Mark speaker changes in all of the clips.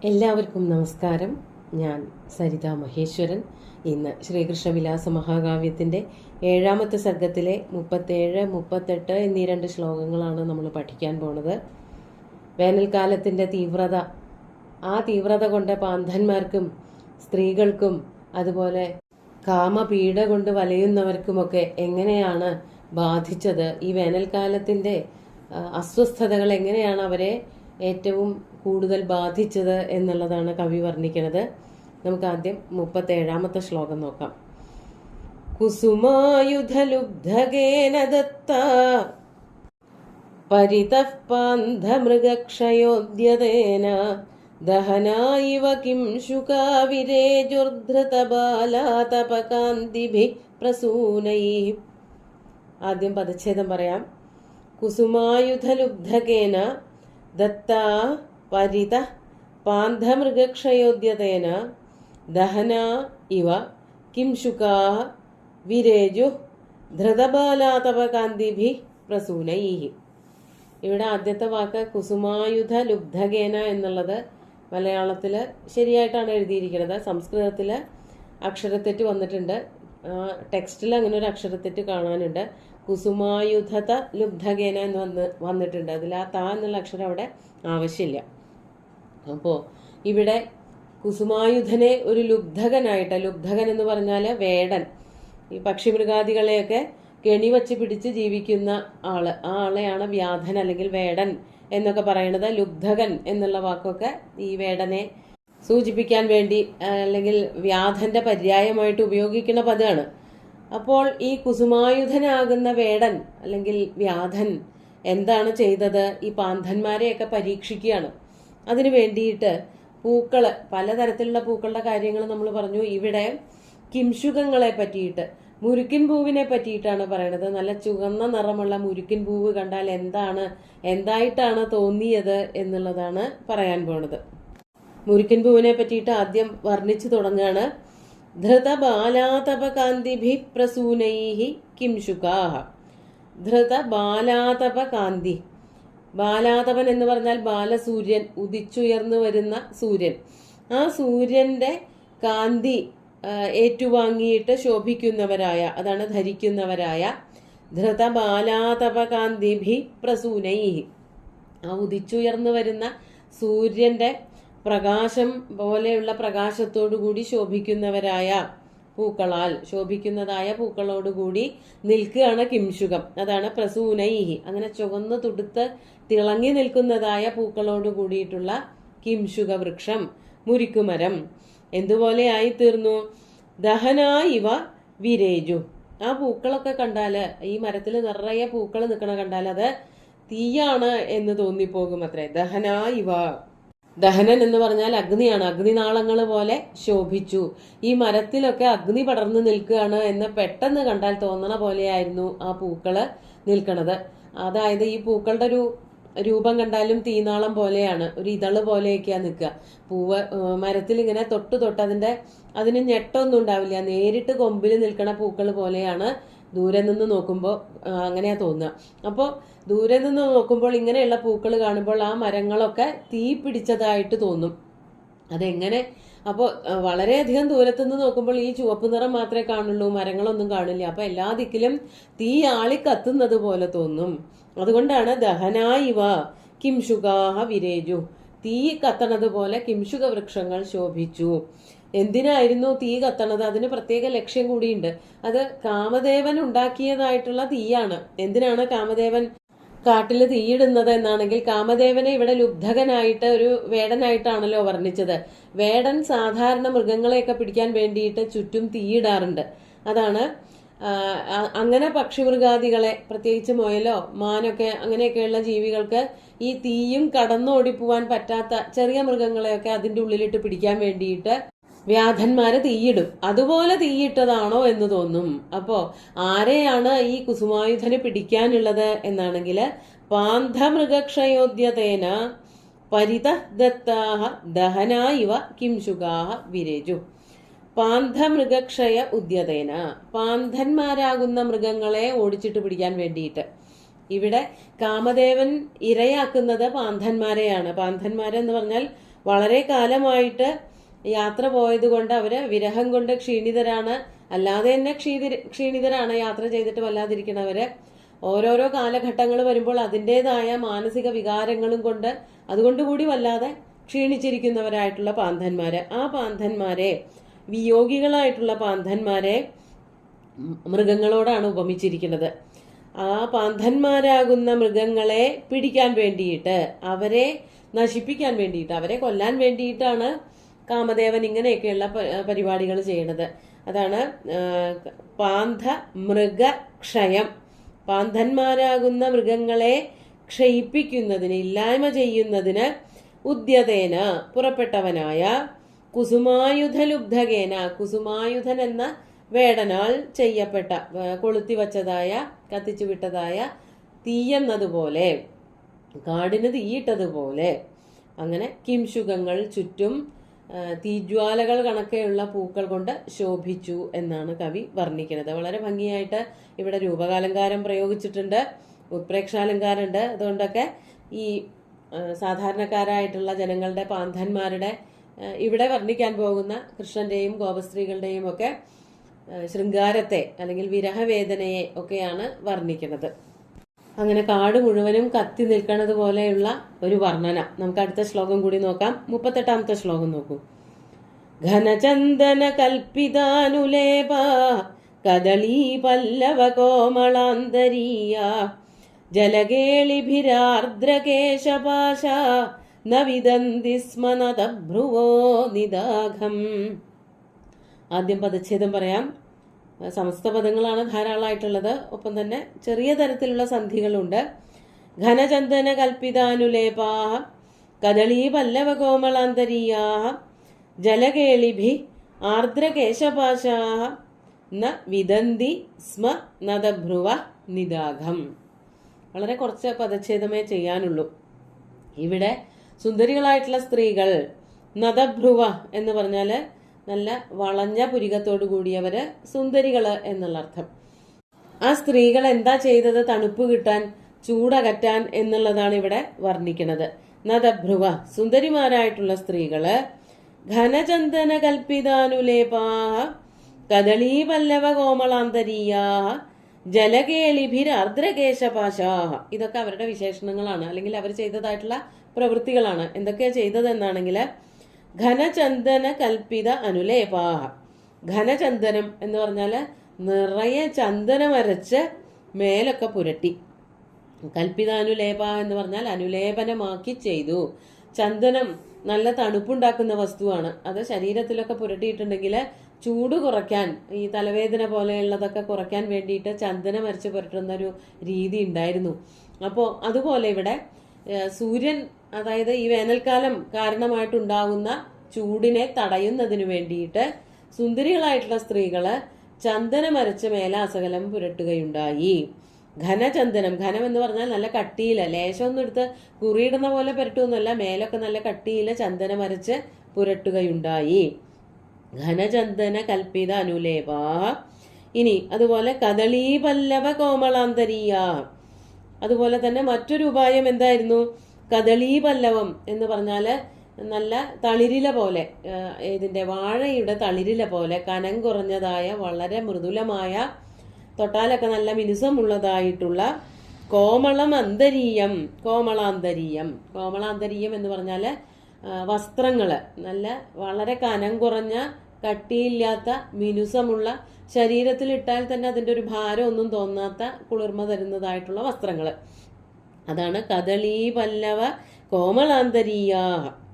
Speaker 1: എല്ലാവർക്കും നമസ്കാരം. ഞാൻ സരിത മഹേശ്വരൻ. ഇന്ന് ശ്രീകൃഷ്ണവിലാസ മഹാകാവ്യത്തിൻ്റെ 7ാമത്തെ സർഗത്തിലെ 37, 38 എന്നീ 2 ശ്ലോകങ്ങളാണ് നമ്മൾ പഠിക്കാൻ പോണത്. വേനൽക്കാലത്തിൻ്റെ തീവ്രത, ആ തീവ്രത കൊണ്ട് പാന്തന്മാർക്കും സ്ത്രീകൾക്കും അതുപോലെ കാമപീഡ കൊണ്ട് വലയുന്നവർക്കുമൊക്കെ എങ്ങനെയാണ് ബാധിച്ചത്, ഈ വേനൽക്കാലത്തിൻ്റെ അസ്വസ്ഥതകൾ എങ്ങനെയാണ് അവരെ ഏറ്റവും കൂടുതൽ ബാധിച്ചത് എന്നുള്ളതാണ് കവി വർണ്ണിക്കുന്നത്. നമുക്ക് ആദ്യം 37ാമത്തെ ശ്ലോകം നോക്കാം. കുസുമായുധലുബ്ധകേന ദത്ത പരിതഃ പാന്ധമൃഗക്ഷയോദ്യതേന ദഹനായിവ കിം ശുകാവിരേജുർധൃതബാലാതപകാന്തിഭിഃ പ്രസൂനൈഃ. ആദ്യം പദച്ഛേദം പറയാം. കുസുമായുധലുബ്ധകേന ദത്ത പരിത പാന്ധമൃഗക്ഷയോദ്യതേന ദഹന ഇവ കിംശുകാ വിരേജു ധൃതബാലാതപകാന്തിഭി പ്രസൂനൈഃ. ഇവിടെ ആദ്യത്തെ വാക്ക് കുസുമായുധ ലുബ്ധകേന എന്നുള്ളത് മലയാളത്തിൽ ശരിയായിട്ടാണ് എഴുതിയിരിക്കുന്നത്. സംസ്കൃതത്തിൽ അക്ഷരത്തെറ്റ് വന്നിട്ടുണ്ട്. ടെക്സ്റ്റിൽ അങ്ങനെ ഒരു അക്ഷരത്തെറ്റ് കാണാനുണ്ട്. കുസുമായുധത ലുബ്ധകേന എന്ന് വന്നിട്ടുണ്ട്. അതിൽ ആ താ എന്നുള്ള അക്ഷരം അവിടെ ആവശ്യമില്ല. അപ്പോൾ ഇവിടെ കുസുമായുധനെ ഒരു ലുബ്ധകനായിട്ട്, ലുബ്ധകൻ എന്ന് പറഞ്ഞാൽ വേടൻ, ഈ പക്ഷിമൃഗാദികളെയൊക്കെ കെണിവച്ച് പിടിച്ച് ജീവിക്കുന്ന ആള്, ആ ആളെയാണ് വ്യാധൻ അല്ലെങ്കിൽ വേടൻ എന്നൊക്കെ പറയുന്നത്. ലുബ്ധകൻ എന്നുള്ള വാക്കൊക്കെ ഈ വേടനെ സൂചിപ്പിക്കാൻ വേണ്ടി അല്ലെങ്കിൽ വ്യാധന്റെ പര്യായമായിട്ട് ഉപയോഗിക്കുന്ന പദമാണ്. അപ്പോൾ ഈ കുസുമായുധനാകുന്ന വേടൻ അല്ലെങ്കിൽ വ്യാധൻ എന്താണ് ചെയ്തത്? ഈ പാന്തന്മാരെയൊക്കെ പരീക്ഷിക്കുകയാണ്. അതിനു വേണ്ടിയിട്ട് പൂക്കള്, പലതരത്തിലുള്ള പൂക്കളുടെ കാര്യങ്ങൾ നമ്മൾ പറഞ്ഞു. ഇവിടെ കിംശുകങ്ങളെ പറ്റിയിട്ട്, മുരുക്കിൻ പൂവിനെ പറ്റിയിട്ടാണ് പറയണത്. നല്ല ചുവന്ന നിറമുള്ള മുരുക്കിൻ പൂവ് കണ്ടാൽ എന്തായിട്ടാണ് തോന്നിയത് എന്നുള്ളതാണ് പറയാൻ പോണത്. മുരുക്കിൻ പൂവിനെ പറ്റിയിട്ട് ആദ്യം വർണ്ണിച്ചു തുടങ്ങുകയാണ്. ധൃതബാലാതപകാന്തിഭി പ്രസൂനൈഃ കിംശുകാഃ. ധൃതബാലാതപകാന്തി, ബാലാതപൻ എന്ന് പറഞ്ഞാൽ ബാലസൂര്യൻ, ഉദിച്ചുയർന്നു വരുന്ന സൂര്യൻ. ആ സൂര്യന്റെ കാന്തി ഏറ്റുവാങ്ങിയിട്ട് ശോഭിക്കുന്നവരായ, അതാണ് ധരിക്കുന്നവരായ, ധൃതബാലാതപകാന്തിഭി പ്രസൂനൈഃ. ആ ഉദിച്ചുയർന്നു വരുന്ന സൂര്യന്റെ പ്രകാശം പോലെയുള്ള പ്രകാശത്തോടുകൂടി ശോഭിക്കുന്നവരായ പൂക്കളാൽ, ശോഭിക്കുന്നതായ പൂക്കളോടുകൂടി നിൽക്കുകയാണ് കിംശുകം. അതാണ് പ്രസൂനൈഃ. അങ്ങനെ ചുവന്ന് തുടുത്ത് തിളങ്ങി നിൽക്കുന്നതായ പൂക്കളോട് കൂടിയിട്ടുള്ള കിംശുക വൃക്ഷം, മുരിക്കുമരം എന്തുപോലെ ആയി തീർന്നു? ദഹനാ ഇവ വിരേജു. ആ പൂക്കളൊക്കെ കണ്ടാല്, ഈ മരത്തിൽ നിറയെ പൂക്കൾ നിൽക്കണ കണ്ടാൽ അത് തീയാണ് എന്ന് തോന്നിപ്പോകും അത്രേ. ദഹനാ ഇവ, ദഹനൻ എന്ന് പറഞ്ഞാൽ അഗ്നിയാണ്. അഗ്നിനാളങ്ങൾ പോലെ ശോഭിച്ചു. ഈ മരത്തിലൊക്കെ അഗ്നി പടർന്നു നിൽക്കുകയാണ് എന്ന് പെട്ടെന്ന് കണ്ടാൽ തോന്നണ പോലെയായിരുന്നു ആ പൂക്കള് നിൽക്കണത്. അതായത് ഈ പൂക്കളുടെ ഒരു രൂപം കണ്ടാലും തീനാളം പോലെയാണ്, ഒരു ഇതള് പോലെയൊക്കെയാ നിൽക്കുക. പൂവ് മരത്തിൽ ഇങ്ങനെ തൊട്ട് അതിന് ഞെട്ടൊന്നും ഉണ്ടാവില്ല. നേരിട്ട് കൊമ്പിൽ നിൽക്കണ പൂക്കൾ പോലെയാണ് ദൂരെ നിന്ന് നോക്കുമ്പോൾ അങ്ങനെയാ തോന്നുക. അപ്പോൾ ദൂരെ നിന്ന് നോക്കുമ്പോൾ ഇങ്ങനെയുള്ള പൂക്കൾ കാണുമ്പോൾ ആ മരങ്ങളൊക്കെ തീ പിടിച്ചതായിട്ട് തോന്നും. അതെങ്ങനെ? അപ്പോൾ വളരെയധികം ദൂരത്തുനിന്ന് നോക്കുമ്പോൾ ഈ ചുവപ്പ് നിറം മാത്രമേ കാണുള്ളൂ, മരങ്ങളൊന്നും കാണില്ല. അപ്പൊ എല്ലാ ദിക്കിലും തീ ആളി കത്തുന്നത് പോലെ തോന്നും. അതുകൊണ്ടാണ് ദഹനായിവ കിംശുകാഹ വിരേജു, തീ കത്തണത് പോലെ കിംശുക വൃക്ഷങ്ങൾ ശോഭിച്ചു. എന്തിനായിരുന്നു തീ കത്തണത്? അതിന് പ്രത്യേക ലക്ഷ്യം കൂടിയുണ്ട്. അത് കാമദേവൻ ഉണ്ടാക്കിയതായിട്ടുള്ള തീയാണ്. എന്തിനാണ് കാമദേവൻ കാട്ടില് തീയിടുന്നത് എന്നാണെങ്കിൽ, കാമദേവനെ ഇവിടെ ലുബ്ധകനായിട്ട് ഒരു വേടനായിട്ടാണല്ലോ വർണ്ണിച്ചത്. വേടൻ സാധാരണ മൃഗങ്ങളെയൊക്കെ പിടിക്കാൻ വേണ്ടിയിട്ട് ചുറ്റും തീയിടാറുണ്ട്. അതാണ് അങ്ങനെ പക്ഷിമൃഗാദികളെ, പ്രത്യേകിച്ച് മുയലോ മാനൊക്കെ അങ്ങനെയൊക്കെയുള്ള ജീവികൾക്ക് ഈ തീയും കടന്നോടിപ്പോവാൻ പറ്റാത്ത ചെറിയ മൃഗങ്ങളെയൊക്കെ അതിന്റെ ഉള്ളിലിട്ട് പിടിക്കാൻ വേണ്ടിയിട്ട് വ്യാധന്മാര് തീയിടും. അതുപോലെ തീയിട്ടതാണോ എന്ന് തോന്നും. അപ്പോ ആരെയാണ് ഈ കുസുമായുധന് പിടിക്കാനുള്ളത് എന്നാണെങ്കിൽ, പാന്ധമൃഗക്ഷയോദ്യതേന പരിതഃ ദത്താഃ ദഹനാ ഇവ കിംശുകാഃ വിരേജു. പാന്ധമൃഗക്ഷയ ഉദ്യതേന, പാന്ധന്മാരാകുന്ന മൃഗങ്ങളെ ഓടിച്ചിട്ട് പിടിക്കാൻ വേണ്ടിയിട്ട്. ഇവിടെ കാമദേവൻ ഇരയാക്കുന്നത് പാന്ധന്മാരെയാണ്. പാന്ധന്മാരെന്ന് പറഞ്ഞാൽ വളരെ കാലമായിട്ട് യാത്ര പോയത് കൊണ്ട് അവര് വിരഹം കൊണ്ട് ക്ഷീണിതരാണ്. അല്ലാതെ തന്നെ ക്ഷീണിതരാണ് യാത്ര ചെയ്തിട്ട് വല്ലാതിരിക്കണവര്. ഓരോരോ കാലഘട്ടങ്ങൾ വരുമ്പോൾ അതിൻ്റെതായ മാനസിക വികാരങ്ങളും കൊണ്ട് അതുകൊണ്ടുകൂടി വല്ലാതെ ക്ഷീണിച്ചിരിക്കുന്നവരായിട്ടുള്ള പാന്തന്മാര്, ആ പാന്തന്മാരെ, വിയോഗികളായിട്ടുള്ള പാന്തന്മാരെ മൃഗങ്ങളോടാണ് ഉപമിച്ചിരിക്കുന്നത്. ആ പാന്തന്മാരാകുന്ന മൃഗങ്ങളെ പിടിക്കാൻ വേണ്ടിയിട്ട്, അവരെ നശിപ്പിക്കാൻ വേണ്ടിയിട്ട്, അവരെ കൊല്ലാൻ വേണ്ടിയിട്ടാണ് കാമദേവൻ ഇങ്ങനെയൊക്കെയുള്ള പരിപാടികൾ ചെയ്യുന്നത്. അതാണ് പാന്ത മൃഗക്ഷയം. പാന്തന്മാരാകുന്ന മൃഗങ്ങളെ ക്ഷയിപ്പിക്കുന്നതിന്, ഇല്ലായ്മ ചെയ്യുന്നതിന് ഉദ്യതേന പുറപ്പെട്ടവനായ കുസുമായുധലുബ്ധകേന, കുസുമായുധൻ എന്ന വേടനാൽ ചെയ്യപ്പെട്ട, കൊളുത്തിവച്ചതായ, കത്തിച്ചു വിട്ടതായ തീയെന്നതുപോലെ, കാടിന് തീയിട്ടതുപോലെ, അങ്ങനെ കിംശുകങ്ങൾ ചുറ്റും തീജ്വാലകൾ കണക്കെയുള്ള പൂക്കൾ കൊണ്ട് ശോഭിച്ചു എന്നാണ് കവി വർണ്ണിക്കുന്നത്. വളരെ ഭംഗിയായിട്ട് ഇവിടെ രൂപകാലങ്കാരം പ്രയോഗിച്ചിട്ടുണ്ട്, ഉത്പ്രേക്ഷാലങ്കാരമുണ്ട്. അതുകൊണ്ടൊക്കെ ഈ സാധാരണക്കാരായിട്ടുള്ള ജനങ്ങളുടെ, പാന്തന്മാരുടെ, ഇവിടെ വർണ്ണിക്കാൻ പോകുന്ന കൃഷ്ണന്റെയും ഗോപസ്ത്രീകളുടെയും ഒക്കെ ശൃംഗാരത്തെ അല്ലെങ്കിൽ വിരഹവേദനയെ ഒക്കെയാണ് വർണ്ണിക്കുന്നത്. അങ്ങനെ കാട് മുഴുവനും കത്തി നിൽക്കുന്നത് പോലെയുള്ള ഒരു വർണ്ണന. നമുക്ക് അടുത്ത ശ്ലോകം കൂടി നോക്കാം. 38ാമത്തെ ശ്ലോകം നോക്കൂ. ഘനചന്ദന കൽപ്പിതാനുലേപ കദളീ പല്ലവ കോമളാന്തരീയ ജലകേളിഭിരാർദ്രകേശപാശ ന വിദന്തി സ്മ നതഭ്രുവോ നിദാഘം. ആദ്യം പദച്ഛേദം പറയാം. സമസ്ത പദങ്ങളാണ് ധാരാളമായിട്ടുള്ളത്. ഒപ്പം തന്നെ ചെറിയ തരത്തിലുള്ള സന്ധികളുണ്ട്. ഘനചന്ദന കൽപ്പിതാനുലേപാ കദളീ പല്ലവ കോമളാന്തരീയാ ജലകേളിഭി ആർദ്രകേശപാശാ ന വിദന്തി സ്മ നദഭ്രുവ നിദാഘം. വളരെ കുറച്ച് പദച്ഛേദമേ ചെയ്യാനുള്ളൂ. ഇവിടെ സുന്ദരികളായിട്ടുള്ള സ്ത്രീകൾ, നദഭ്രുവ എന്ന് പറഞ്ഞാല് നല്ല വളഞ്ഞ പുരികത്തോടു കൂടിയവര്, സുന്ദരികള് എന്നുള്ള അർത്ഥം. ആ സ്ത്രീകൾ എന്താ ചെയ്തത്? തണുപ്പ് കിട്ടാൻ, ചൂടകറ്റാൻ എന്നുള്ളതാണ് ഇവിടെ വർണ്ണിക്കുന്നത്. നദഭ്രുവ, സുന്ദരിമാരായിട്ടുള്ള സ്ത്രീകള്, ഘനചന്ദന കൽപ്പിതാനുലേപാ കദളീ പല്ലവ കോമളാന്തരീയാ ജലകേളിഭിരാർദ്രകേശപാശാ. ഇതൊക്കെ അവരുടെ വിശേഷണങ്ങളാണ്, അല്ലെങ്കിൽ അവർ ചെയ്തതായിട്ടുള്ള പ്രവൃത്തികളാണ്. എന്തൊക്കെയാ ചെയ്തതെന്നാണെങ്കിൽ, ഘനചന്ദന കൽപ്പിത അനുലേപാഹ. ഘനചന്ദനം എന്ന് പറഞ്ഞാല് നിറയെ ചന്ദനം അരച്ച് മേലൊക്കെ പുരട്ടി. കൽപ്പിതാനുലേപ എന്ന് പറഞ്ഞാൽ അനുലേപനമാക്കി ചെയ്തു. ചന്ദനം നല്ല തണുപ്പുണ്ടാക്കുന്ന വസ്തുവാണ്. അത് ശരീരത്തിലൊക്കെ പുരട്ടിയിട്ടുണ്ടെങ്കിൽ ചൂട് കുറയ്ക്കാൻ, ഈ തലവേദന പോലെയുള്ളതൊക്കെ കുറയ്ക്കാൻ വേണ്ടിയിട്ട് ചന്ദനം അരച്ച് പുരട്ടുന്ന ഒരു രീതി ഉണ്ടായിരുന്നു. അപ്പോൾ അതുപോലെ ഇവിടെ സൂര്യൻ, അതായത് ഈ വേനൽക്കാലം കാരണമായിട്ടുണ്ടാകുന്ന ചൂടിനെ തടയുന്നതിന് വേണ്ടിയിട്ട് സുന്ദരികളായിട്ടുള്ള സ്ത്രീകള് ചന്ദനമരച്ച മേലാസകലം പുരട്ടുകയുണ്ടായി. ഘനചന്ദനം, ഘനം എന്ന് പറഞ്ഞാൽ നല്ല കട്ടിയില്, ലേശമൊന്നും എടുത്ത് കുറിയിടുന്ന പോലെ പുരട്ടുമൊന്നുമല്ല, മേലൊക്കെ നല്ല കട്ടിയില് ചന്ദനമരച്ച് പുരട്ടുകയുണ്ടായി. ഘനചന്ദന കൽപ്പിത അനുലേപാ. ഇനി അതുപോലെ കദളീ പല്ലവ കോമളാന്തരീയ. അതുപോലെ തന്നെ മറ്റൊരു ഉപായം എന്തായിരുന്നു? കദളീ പല്ലവം എന്ന് പറഞ്ഞാല് നല്ല തളിരില പോലെ, ഇതിന്റെ വാഴയുടെ തളിരില പോലെ കനം കുറഞ്ഞതായ, വളരെ മൃദുലമായ, തൊട്ടാലൊക്കെ നല്ല മിനുസമുള്ളതായിട്ടുള്ള കോമളം അന്തരീയം. കോമളാന്തരീയം, കോമളാന്തരീയം എന്ന് പറഞ്ഞാല് വസ്ത്രങ്ങള്, നല്ല വളരെ കനം കുറഞ്ഞ, കട്ടിയില്ലാത്ത, മിനുസമുള്ള, ശരീരത്തിലിട്ടാൽ തന്നെ അതിൻ്റെ ഒരു ഭാരം ഒന്നും തോന്നാത്ത, കുളിർമ തരുന്നതായിട്ടുള്ള വസ്ത്രങ്ങള്. അതാണ് കദളീ പല്ലവ കോമളാന്തരീയാ.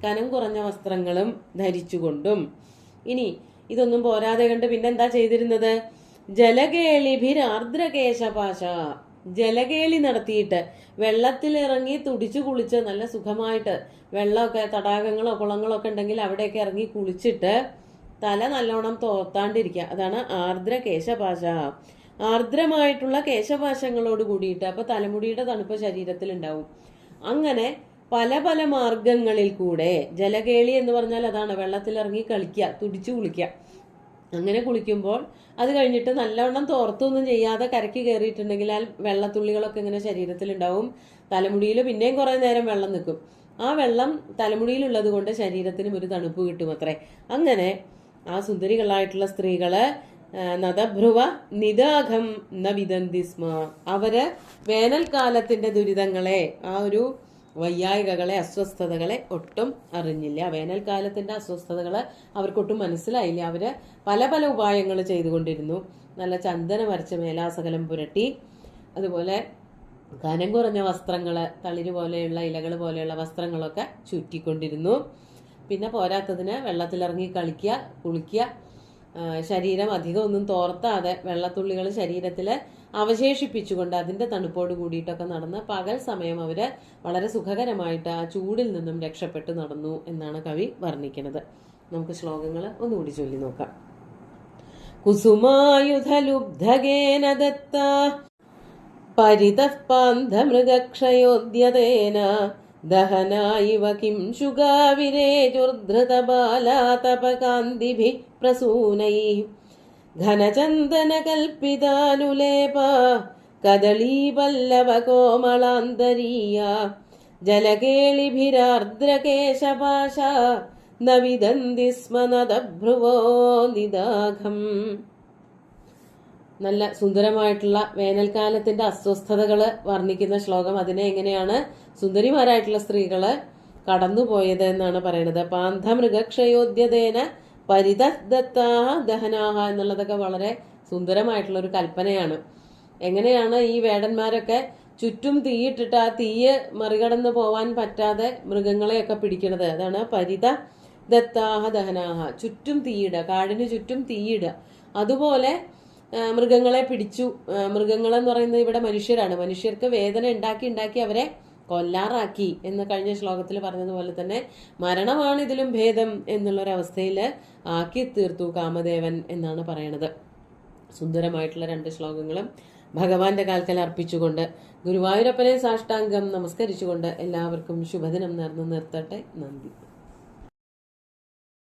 Speaker 1: കനം കുറഞ്ഞ വസ്ത്രങ്ങളും ധരിച്ചുകൊണ്ടും. ഇനി ഇതൊന്നും പോരാതെ കണ്ട് പിന്നെന്താ ചെയ്തിരുന്നത്? ജലകേളിഭിരാർദ്രകേശപാശ. ജലകേളി നടത്തിയിട്ട്, വെള്ളത്തിലിറങ്ങി തുടിച്ചു കുളിച്ച് നല്ല സുഖമായിട്ട്, വെള്ളമൊക്കെ, തടാകങ്ങളോ കുളങ്ങളോ ഒക്കെ ഉണ്ടെങ്കിൽ അവിടെയൊക്കെ ഇറങ്ങി കുളിച്ചിട്ട് തല നല്ലോണം തോർത്താണ്ടിരിക്കുക. അതാണ് ആർദ്രകേശപാശ. ആർദ്രമായിട്ടുള്ള കേശപാശങ്ങളോട് കൂടിയിട്ട്, അപ്പൊ തലമുടിയുടെ തണുപ്പ് ശരീരത്തിൽ ഉണ്ടാവും. അങ്ങനെ പല പല മാർഗങ്ങളിൽ കൂടെ, ജലകേളി എന്ന് പറഞ്ഞാൽ അതാണ്, വെള്ളത്തിലിറങ്ങി കളിക്കുക, തുടിച്ചു കുളിക്കുക. അങ്ങനെ കുളിക്കുമ്പോൾ അത് കഴിഞ്ഞിട്ട് നല്ലവണ്ണം തോർത്തൊന്നും ചെയ്യാതെ കരയ്ക്ക് കയറിയിട്ടുണ്ടെങ്കിൽ ആ വെള്ളത്തുള്ളികളൊക്കെ ഇങ്ങനെ ശരീരത്തിൽ ഉണ്ടാവും. തലമുടിയിൽ പിന്നെയും കുറെ നേരം വെള്ളം നിൽക്കും. ആ വെള്ളം തലമുടിയിലുള്ളത് കൊണ്ട് ശരീരത്തിനും ഒരു തണുപ്പ് കിട്ടും അത്രേ. അങ്ങനെ ആ സുന്ദരികളായിട്ടുള്ള സ്ത്രീകള് നദഭ്രുവ നിദാഘം ന വിദന്തി സ്മ. അവര് വേനൽക്കാലത്തിന്റെ ദുരിതങ്ങളെ, ആ ഒരു വയ്യായികകളെ, അസ്വസ്ഥതകളെ ഒട്ടും അറിഞ്ഞില്ല. വേനൽക്കാലത്തിന്റെ അസ്വസ്ഥതകള് അവർക്കൊട്ടും മനസ്സിലായില്ല. അവര് പല പല ഉപായങ്ങൾ ചെയ്തുകൊണ്ടിരുന്നു. നല്ല ചന്ദനം അരച്ച മേലാസകലം പുരട്ടി, അതുപോലെ കനം കുറഞ്ഞ വസ്ത്രങ്ങള്, തളിര് പോലെയുള്ള ഇലകൾ പോലെയുള്ള വസ്ത്രങ്ങളൊക്കെ ചുറ്റിക്കൊണ്ടിരുന്നു. പിന്നെ പോരാത്തതിന് വെള്ളത്തിലിറങ്ങി കളിക്കുക, കുളിക്കുക, ശരീരം അധികം ഒന്നും തോർത്താതെ വെള്ളത്തുള്ളികൾ ശരീരത്തിൽ അവശേഷിപ്പിച്ചുകൊണ്ട് അതിന്റെ തണുപ്പോട് കൂടിയിട്ടൊക്കെ നടന്ന് പകൽ സമയം അവര് വളരെ സുഖകരമായിട്ട് ആ ചൂടിൽ നിന്നും രക്ഷപ്പെട്ടു നടന്നു എന്നാണ് കവി വർണ്ണിക്കുന്നത്. നമുക്ക് ശ്ലോകങ്ങൾ ഒന്നുകൂടി ചൊല്ലി നോക്കാം. കുസുമായുധലുബ്ധഗേന ദത്ത പരിതഃ പാന്ധമൃഗക്ഷയോദ്യതേന ദഹനായിവ കിം ശുഗാവിരേജുർധൃതബാലാതപകാന്തിഭിഃ പ്രസൂനൈഃ ഘനചന്ദനകൽപ്പിതാനുലേപ കദളീപല്ലവകോമളാന്തരീയ ജലകേളിഭിരാർദ്രകേശപാശ ന വിദന്തി സ്മ നദഭ്രുവോ നിദാഘം. നല്ല സുന്ദരമായിട്ടുള്ള വേനൽക്കാലത്തിന്റെ അസ്വസ്ഥതകൾ വർണ്ണിക്കുന്ന ശ്ലോകം. അതിനെ എങ്ങനെയാണ് സുന്ദരിമാരായിട്ടുള്ള സ്ത്രീകള് കടന്നുപോയത് എന്നാണ് പറയുന്നത്. പാന്ധമൃഗക്ഷയോദ്യതേന പരിതഃദത്താഹ ദഹനാഹ എന്നുള്ളതൊക്കെ വളരെ സുന്ദരമായിട്ടുള്ള ഒരു കൽപ്പനയാണ്. എങ്ങനെയാണ് ഈ വേടന്മാരൊക്കെ ചുറ്റും തീയിട്ടിട്ട് ആ തീയ് മറികടന്ന് പോവാൻ പറ്റാതെ മൃഗങ്ങളെയൊക്കെ പിടിക്കണത്. അതാണ് പരിതഃദത്താഹ ദഹനാഹ. ചുറ്റും തീയിടുക, കാടിന് ചുറ്റും തീയിടുക. അതുപോലെ മൃഗങ്ങളെ പിടിച്ചു. മൃഗങ്ങളെന്ന് പറയുന്നത് ഇവിടെ മനുഷ്യരാണ്. മനുഷ്യർക്ക് വേദന ഉണ്ടാക്കി അവരെ കൊല്ലാറാക്കി എന്ന് കഴിഞ്ഞ ശ്ലോകത്തിൽ പറഞ്ഞതുപോലെ തന്നെ മരണമാണ് ഇതിലും ഭേദം എന്നുള്ളൊരവസ്ഥയിൽ ആക്കി തീർത്തു കാമദേവൻ എന്നാണ് പറയണത്. സുന്ദരമായിട്ടുള്ള 2 ശ്ലോകങ്ങളും ഭഗവാന്റെ കാൽക്കൽ അർപ്പിച്ചുകൊണ്ട് ഗുരുവായൂരപ്പനെ സാഷ്ടാംഗം നമസ്കരിച്ചുകൊണ്ട് എല്ലാവർക്കും ശുഭദിനം നേർന്നു നിർത്തട്ടെ. നന്ദി.